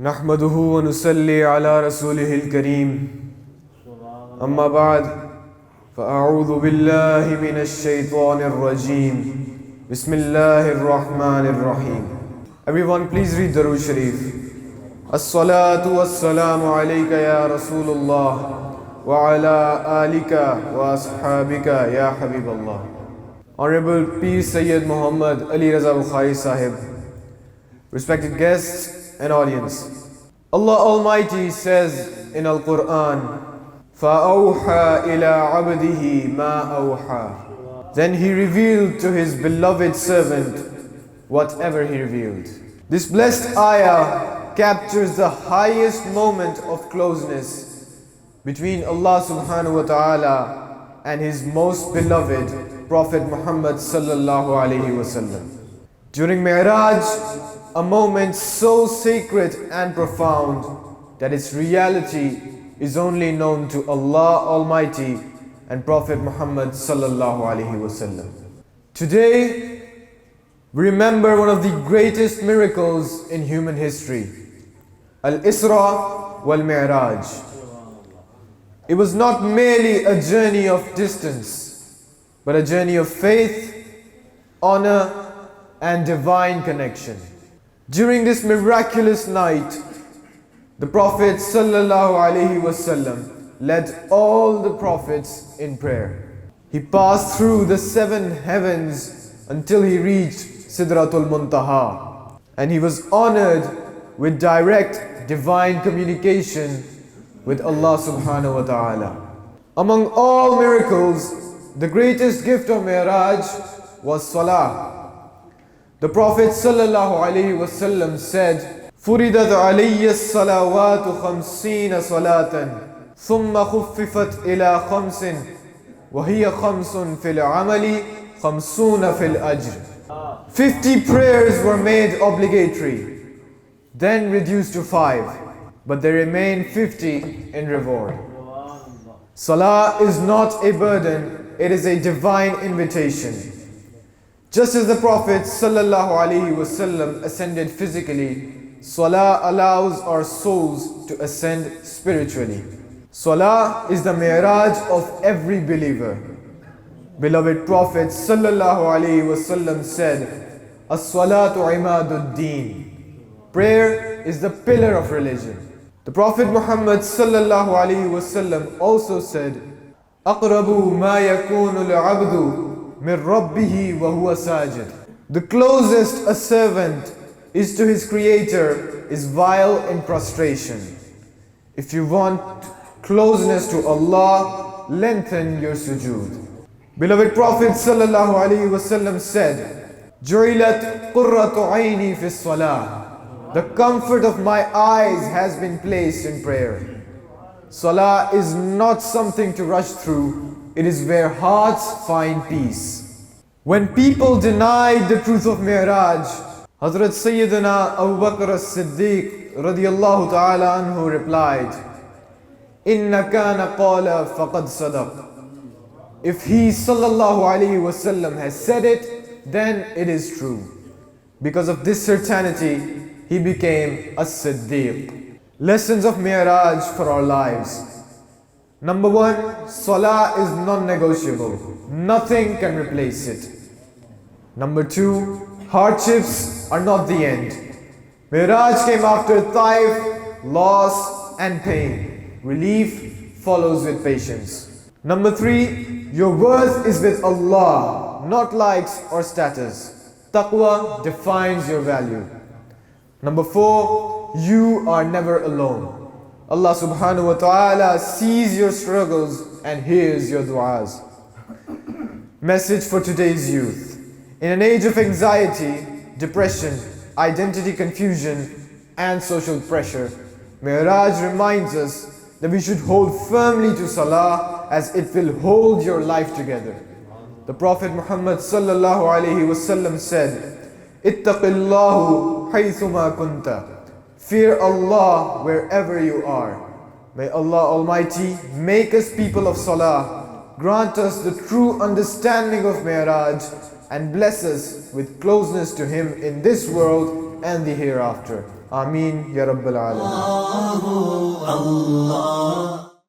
نحمده ونصلي على رسوله الكريم أما بعد فأعوذ بالله من الشيطان الرجيم بسم الله الرحمن الرحيم. Everyone please read Darood Sharif. الصلاة والسلام عليك يا رسول الله وعلى آلك وأصحابك يا حبيب الله. Honorable Peer Sayyid Muhammad Ali Raza Bukhari Sahib, respected guests and audience, Allah Almighty says in Al-Quran, فَأَوْحَى إِلَىٰ عَبْدِهِ مَا أَوْحَى. Then He revealed to His beloved servant whatever He revealed. This blessed ayah captures the highest moment of closeness between Allah subhanahu wa ta'ala and His most beloved Prophet Muhammad sallallahu alayhi wasallam. During معراج, a moment so sacred and profound that its reality is only known to Allah Almighty and Prophet Muhammad sallallahu alaihi wasallam. Today, we remember one of the greatest miracles in human history, Al-Isra wal-Mi'raj. It was not merely a journey of distance, but a journey of faith, honor, and divine connection. During this miraculous night, the Prophet sallallahu alaihi wasallam led all the prophets in prayer. He passed through the 7 heavens until he reached Sidratul Muntaha, and he was honored with direct divine communication with Allah subhanahu wa ta'ala. Among all miracles, the greatest gift of Miraj was Salah. The Prophet sallallahu alaihi wasallam said, فُرِدَتْ عَلَيَّ الصَّلَوَاتُ 50 صَلَاةً ثُمَّ خُفِّفَتْ إِلَى 5 وَهِيَ 5 فِي الْعَمَلِ 50 فِي الْأَجْرِ. 50 prayers were made obligatory, then reduced to 5, but there remain 50 in reward. Salah is not a burden, it is a divine invitation. Just as the Prophet sallallahu alaihi wasallam ascended physically, Salah allows our souls to ascend spiritually. Salah is the Mi'raj of every believer. Beloved Prophet sallallahu alaihi wasallam said, As-salatu imaduddin. Prayer is the pillar of religion. The Prophet Muhammad sallallahu alaihi wasallam also said, Aqrabu ma yakunu al-'abdu min rabbihi wa huwa sajid. The closest a servant is to his creator is while in prostration. If you want closeness to Allah, lengthen your sujood. Beloved Prophet sallallahu alaihi wasallam said, Ju'ilat qurratu aini fi salah. The comfort of my eyes has been placed in prayer. Salah is not something to rush through. It is where hearts find peace. When people denied the truth of Mi'raj, Hazrat Sayyidina Abu Bakr as-Siddiq radiyallahu ta'ala anhu replied, Inna kana qala faqad sadaq. If he sallallahu alayhi wasallam has said it, then it is true. Because of this certainty, he became as-Siddiq. Lessons of Mi'raj for our lives. Number 1, Salah is non-negotiable. Nothing can replace it. Number 2, hardships are not the end. Mi'raj came after Taif, loss and pain. Relief follows with patience. Number 3, your worth is with Allah, not likes or status. Taqwa defines your value. Number 4, you are never alone. Allah subhanahu wa ta'ala sees your struggles and hears your du'as. Message for today's youth. In an age of anxiety, depression, identity confusion, and social pressure, Mi'raj reminds us that we should hold firmly to Salah as it will hold your life together. The Prophet Muhammad sallallahu alaihi wasallam said, Ittaqillahu haythuma kunta. Fear Allah wherever you are. May Allah Almighty make us people of Salah, grant us the true understanding of Mi'raj, and bless us with closeness to Him in this world and the hereafter. Ameen Ya Rabbal Alameen. Allah